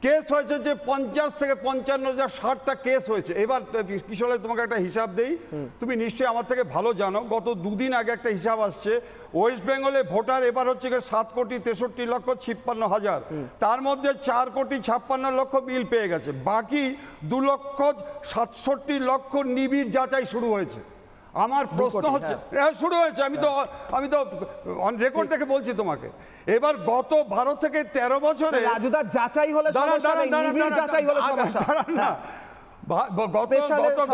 কেস হয়েছে যে 50 থেকে 55 জন, 60টা কেস হয়েছে। এবার কিশোর, তোমাকে একটা হিসাব দেই, তুমি নিশ্চয়ই আমার থেকে ভালো জানো। গত 2 দিন আগে একটা হিসাব আসছে, ওয়েস্ট বেঙ্গলে ভোটার এবার হচ্ছে 7,63,56,000, তার মধ্যে 4,56,00,000 বিল পেয়ে গেছে, বাকি 2,67,00,000 নিবিড় যাচাই শুরু হয়েছে। আমার প্রশ্ন হচ্ছে, শুরু হয়েছে, আমি তো অন রেকর্ড দেখে বলছি তোমাকে। এবার গত 12 থেকে 13 বছরে রাজুদা যাচাই হলে সমস্যা নেই, নিবিড় যাচাই হলে সমস্যা। না, গত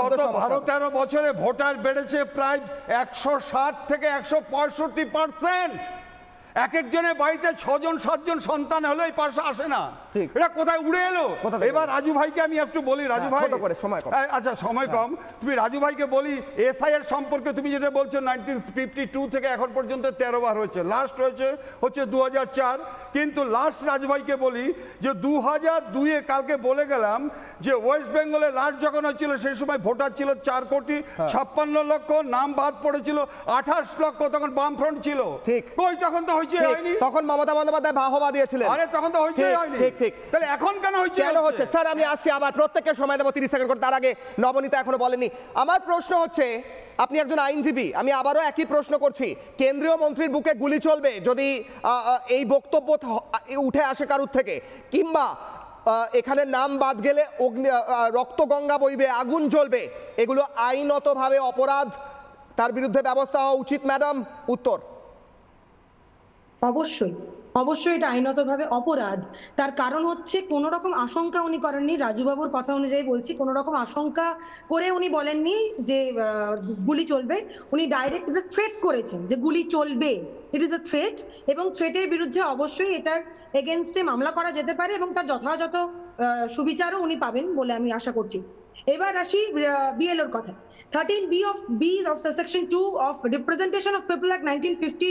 12-13 বছরে ভোটার বেড়েছে প্রায় 160 থেকে 165%। এক একজনের বাড়িতে 6জন-7জন সন্তান হলে এই পাশে আসে না, এটা কোথায় উড়ে এলো? এবার রাজু ভাইকে আমি একটু বলি, রাজু ভাই আচ্ছা সময় কম, তুমি রাজু ভাইকে বলি এসআইআর সম্পর্কে তুমি যেটা বলছো 1952 থেকে এখন পর্যন্ত 13 বার হয়েছে, লাস্ট হচ্ছে 2004, কিন্তু লাস্ট রাজু ভাইকে বলি যে 2002-এ কালকে বলে গেলাম যে ওয়েস্ট বেঙ্গলে লাস্ট যখন হচ্ছিল সেই সময় ভোটার ছিল 4,56,00,000, নাম বাদ পড়েছিল 28 লক্ষ, তখন বামফ্রন্ট ছিল। ঠিক কই তখন তো তখন মমতা বন্দ্যোপাধ্যায় বাহবা দিয়েছিলেন। আরে তখন তো হইছে হয়নি। ঠিক ঠিক, তাহলে এখন কেন হচ্ছে? স্যার আমি আসছি আবার, প্রত্যেককে সময় দেব 30 সেকেন্ড করে, তার আগে নবনীতা এখনো বলেনি। আমার প্রশ্ন হচ্ছে, আপনি একজন আইনজীবী, আমি আবারও একই প্রশ্ন করছি, কেন্দ্রীয় মন্ত্রীর বুকে গুলি চলবে যদি এই বক্তব্য উঠে আসে কারুর থেকে, কিংবা এখানে নাম বাদ গেলে রক্তগঙ্গা বইবে, আগুন জ্বলবে, এগুলো আইনতভাবে অপরাধ, তার বিরুদ্ধে ব্যবস্থা হওয়া উচিত ম্যাডাম? উত্তর অবশ্যই অবশ্যই এটা আইনতভাবে অপরাধ। তার কারণ হচ্ছে কোনো রকম আশঙ্কা উনি করেননি, রাজুবাবুর কথা অনুযায়ী বলছি, কোনো রকম আশঙ্কা করে উনি বলেননি যে গুলি চলবে, উনি ডাইরেক্ট এটা থ্রেট করেছেন যে গুলি চলবে, ইট ইজ এ থ্রেট, এবং থ্রেটের বিরুদ্ধে অবশ্যই এটার এগেনস্টে মামলা করা যেতে পারে এবং তার যথাযথ সুবিচারও উনি পাবেন বলে আমি আশা করছি। এবার আসি বিএলওর কথা। 13B of section 2 of Representation of People Act 1950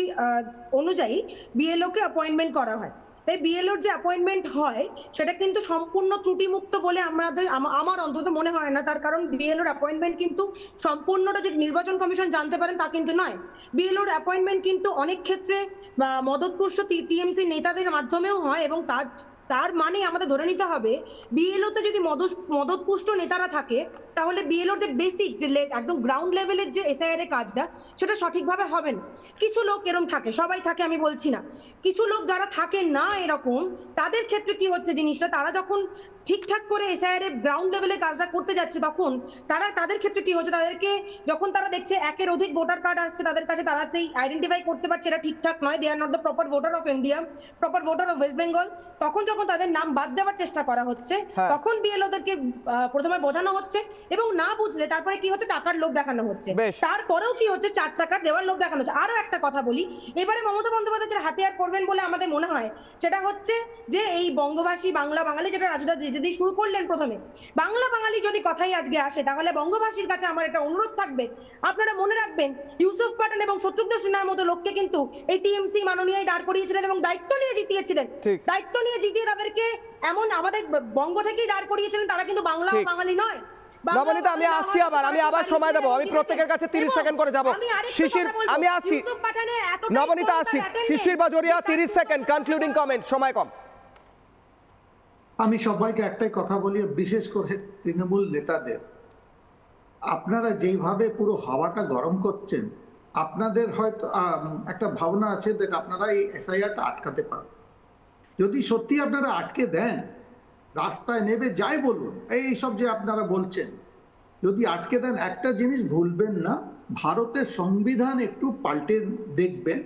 অনুযায়ী বিএলও কে অ্যাপয়েন্টমেন্ট করা হয়। তাই বিএলওর যে অ্যাপয়েন্টমেন্ট হয় সেটা কিন্তু সম্পূর্ণ ত্রুটিমুক্ত বলে আমার অন্তত মনে হয় না। তার কারণ বিএলওর অ্যাপয়েন্টমেন্ট কিন্তু সম্পূর্ণটা যে নির্বাচন কমিশন জানতে পারেন তা কিন্তু নয়। বিএলওর অ্যাপয়েন্টমেন্ট কিন্তু অনেক ক্ষেত্রে মদতপুষ্ট টিএমসি নেতাদের মাধ্যমেও হয়, এবং তার মানে আমাদের ধরে নিতে হবে বিএলওতে যদি মদতপুষ্ট নেতারা থাকে তাহলে বিএলওর যে বেসিক যে একদম গ্রাউন্ড লেভেলের যে এসআইআর এর কাজটা সেটা সঠিকভাবে হবে না। কিছু লোক এরকম থাকে, সবাই থাকে আমি বলছি না, কিছু লোক যারা থাকে না এরকম, তাদের ক্ষেত্রে কি হচ্ছে জিনিসটা, তারা যখন ঠিকঠাক করে এসআইআর এর গ্রাউন্ড লেভেলে কাজটা করতে যাচ্ছে তখন তাদের ক্ষেত্রে কি হচ্ছে, তাদেরকে যখন তারা দেখছে একের অধিক ভোটার কার্ড আসছে তাদের কাছে, তারাতেই আইডেন্টিফাই করতে পারছে এটা ঠিকঠাক নয়, they are not the proper voter of India, proper voter of West Bengal, তখন যখন তাদের নাম বাদ দেওয়ার চেষ্টা করা হচ্ছে তখন বিএলওদেরকে প্রথমে বোঝানো হচ্ছে, এবং না বুঝলে তারপরে কি হচ্ছে টাকার লোভ দেখানো হচ্ছে, তারপরেও কি হচ্ছে 4 চাকার দেওয়ার লোভ দেখানো হচ্ছে। আরো একটা কথা বলি, এবারে মমতা বন্দ্যোপাধ্যায় যেটা হাতিয়ার করবেন বলে আমাদের মনে হয় সেটা হচ্ছে যে এই বঙ্গভাষী বাংলা বাঙালি, যেটা রাজুদা যদি শুরু করলেন প্রথমে, বাংলা বাঙালি যদি কথাই আজকে আসে তাহলে বঙ্গভাষীর কাছে আমার একটা অনুরোধ থাকবে, আপনারা মনে রাখবেন ইউসুফ পাঠান এবং শত্রুঘ্ন সিনহার মতো লোককে কিন্তু এই টিএমসি মাননীয় দাঁড় করিয়েছিলেন এবং দায়িত্ব নিয়ে জিতিয়েছিলেন, দায়িত্ব নিয়ে জিতিয়ে তাদেরকে এমন আমাদের বঙ্গ থেকেই দাঁড় করিয়েছিলেন, তারা কিন্তু বাংলা বাঙালি নয়। নবনীতা আমি আসছি আবার, আমি আবার সময় দেবো, আমি প্রত্যেকের কাছে 30 সেকেন্ড করে যাব। শিশির আমি আসছি, নবনীতা আসছি, শিশির বাজোরিয়া 30 সেকেন্ড কনক্লুডিং কমেন্ট, সময় কম। আমি সবাইকে একটাই কথা বলি, বিশেষ করে তৃণমূল নেতাদের, আপনারা যেইভাবে পুরো হাওয়াটা গরম করছেন, আপনাদের হয়তো একটা ভাবনা আছে যে আপনারা এই এসআইআরটা আটকাতে পারেন। যদি সত্যি আপনারা আটকে দেন, রাস্তায় নেবে যাই বলুন, এই সব যে আপনারা বলছেন, যদি আটকে দেন, একটা জিনিস ভুলবেন না, ভারতের সংবিধান একটু পাল্টে দেখবেন,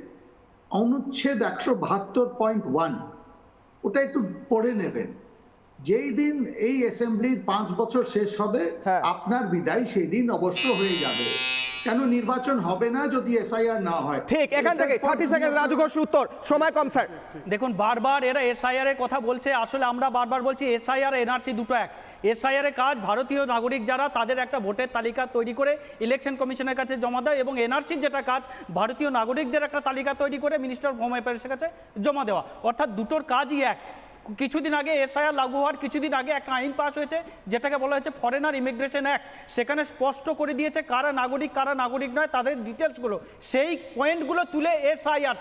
অনুচ্ছেদ 172.1 ওটা একটু পড়ে নেবেন। যেই দিন এই অ্যাসেম্বলির 5 বছর শেষ হবে, আপনার বিদায় সেই দিন অবশ্য হয়ে যাবে। কেন নির্বাচন হবে না যদি এসআইআর না হয়? ঠিক, এখান থেকে 30 সেকেন্ড রাজু ঘোষের উত্তর, সময় কম স্যার। দেখুন বারবার এরা এসআইআর এর কথা বলছে, আসলে আমরা বারবার বলছি এসআইআর এনআরসি দুটো এক। এসআইআর এর কাজ ভারতীয় নাগরিক যারা তাদের একটা ভোটের তালিকা তৈরি করে ইলেকশন কমিশনের কাছে জমা দেয়, এবং এনআরসির যেটা কাজ ভারতীয় নাগরিকদের একটা তালিকা তৈরি করে মিনিস্টার অফ হোম অ্যাফেয়ার্সের কাছে জমা দেওয়া, অর্থাৎ দুটোর কাজই এক। কিছুদিন আগে এসআইআর লাগু হওয়ার কিছুদিন আগে একটা আইন পাস হয়েছে যেটাকে বলা হয়েছে ফরেনার ইমিগ্রেশন অ্যাক্ট, সেখানে স্পষ্ট করে দিয়েছে কারা নাগরিক নয়, তাদের ডিটেলসগুলো, সেই পয়েন্টগুলো তুলে এসআইআর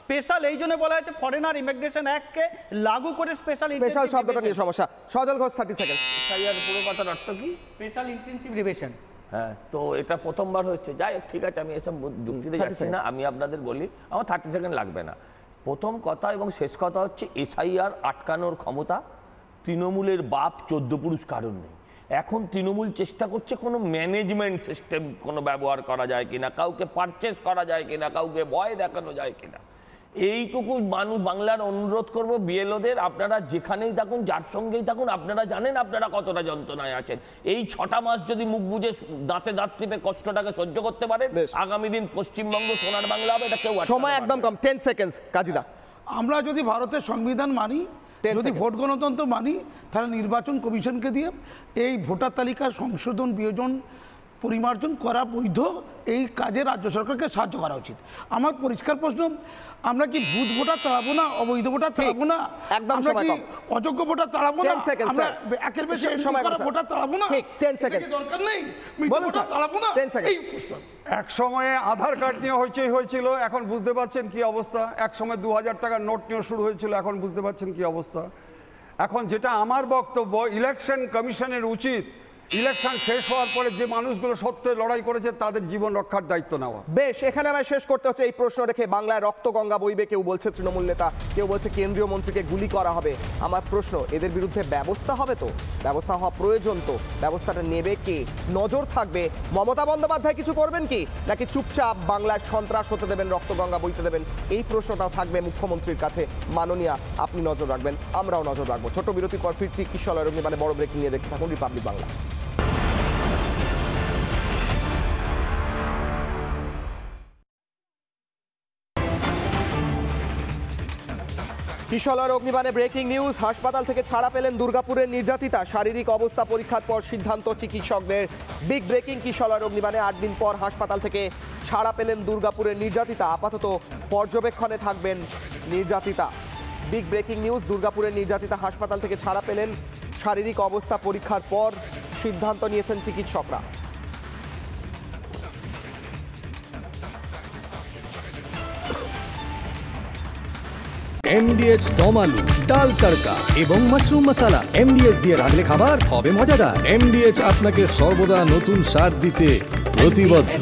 স্পেশাল এই জন্য বলা হয়েছে ফরেনার ইমিগ্রেশন অ্যাক্টকে লাগু করে স্পেশাল শব্দটা নিয়ে সমস্যা। সজল ঘোষ 30 সেকেন্ড। এসআইআর পুরো কথার অর্থ কি? Special intensive revision. হ্যাঁ, তো এটা প্রথমবার হচ্ছে, যাই ঠিক আছে, আমি এসব যুক্তিতে যাচ্ছি না, আমি আপনাদের বলি, আমার 30 সেকেন্ড লাগবে না। প্রথম কথা এবং শেষ কথা হচ্ছে এসআইআর আটকানোর ক্ষমতা তৃণমূলের বাপ 14 পুরুষ কারণ নেই। এখন তৃণমূল চেষ্টা করছে কোনো ম্যানেজমেন্ট সিস্টেম কোনো ব্যবহার করা যায় কিনা, কাউকে পারচেস করা যায় কিনা, কাউকে ভয় দেখানো যায় কিনা। এইটুকু মানুষ বাংলার অনুরোধ করব বিএলওদের, আপনারা যেখানেই থাকুন, যার সঙ্গেই থাকুন, আপনারা জানেন আপনারা কতটা যন্ত্রণায় আছেন। এই 6টা মাস যদি মুখ বুঝে দাঁতে দাঁত চেপে কষ্টটাকে সহ্য করতে পারেন, আগামী দিন পশ্চিমবঙ্গ সোনার বাংলা হবে, এটা কেউ সময় একদম কম, 10 সেকেন্ডস কাজীদা। আমরা যদি ভারতের সংবিধান মানি, যদি ভোট গণতন্ত্র মানি, তাহলে নির্বাচন কমিশনকে দিয়ে এই ভোটার তালিকা সংশোধন, বিয়োজন, পরিমার্জন করা বৈধ, এই কাজে রাজ্য সরকারকে সাহায্য করা উচিত। আমার পরিষ্কার প্রশ্ন, আমরা কি ভূত ভোটার তাড়াবো না, অবৈধ ভোটার তাড়াবো না, আমরা কি অযোগ্য ভোটার তাড়াবো না, আমরা একের বেশি ভোটার তাড়াবো না, ঠিক 10 সেকেন্ড দরকার নেই, ভোটার তাড়াবো না। এক সময়ে আধার কার্ড নিয়ে হয়েছিল, এখন বুঝতে পারছেন কি অবস্থা। এক সময় 2000 টাকার নোট নিয়ে শুরু হয়েছিল, এখন বুঝতে পারছেন কি অবস্থা। এখন যেটা আমার বক্তব্য, ইলেকশন কমিশনের উচিত ইলেকশন শেষ হওয়ার পরে যে মানুষগুলো সত্যি লড়াই করেছে তাদের জীবন রক্ষার দায়িত্ব নেওয়া। বেশ, এখানে আমায় শেষ করতে হচ্ছে এই প্রশ্ন রেখে। বাংলায় রক্তগঙ্গা বইবে, কেউ বলছে তৃণমূল নেতা, কেউ বলছে কেন্দ্রীয় মন্ত্রীকে গুলি করা হবে। আমার প্রশ্ন, এদের বিরুদ্ধে ব্যবস্থা হবে তো? ব্যবস্থা হওয়া প্রয়োজন তো? ব্যবস্থাটা নেবে কে? নজর থাকবে? মমতা বন্দ্যোপাধ্যায় কিছু করবেন কি, নাকি চুপচাপ বাংলায় সন্ত্রাস হতে দেবেন, রক্তগঙ্গা বইতে দেবেন? এই প্রশ্নটাও থাকবে মুখ্যমন্ত্রীর কাছে। মাননীয়া, আপনি নজর রাখবেন, আমরাও নজর রাখবো। ছোট বিরতির পর ফিরছি কিশোর অগ্নিবাণে বড় ব্রেকিং নিয়ে। দেখতে থাকুন রিপাবলিক বাংলা। কিশোর অগ্নিবাণে ব্রেকিং নিউজ। হাসপাতাল থেকে ছাড়া পেলেন দুর্গাপুরের নির্যাতিতা। শারীরিক অবস্থা পরীক্ষার পর সিদ্ধান্ত চিকিৎসকদের। বিগ ব্রেকিং কিশোর অগ্নিবাণে। 8 দিন পর হাসপাতাল থেকে ছাড়া পেলেন দুর্গাপুরের নির্যাতিতা। আপাতত পর্যবেক্ষণে থাকবেন নির্যাতিতা। Big breaking news. দুর্গাপুরের নির্যাতিতা হাসপাতাল থেকে ছাড়া পেলেন। শারীরিক অবস্থা পরীক্ষার পর সিদ্ধান্ত নিয়েছেন চিকিৎসকরা। MDH দম আলু, ডাল তড়কা এবং মাশরুম মশলা। MDH দিয়ে রাঁধলে খাবার হবে মজাদার। MDH আপনাকে সর্বদা নতুন স্বাদ দিতে প্রতিবদ্ধ।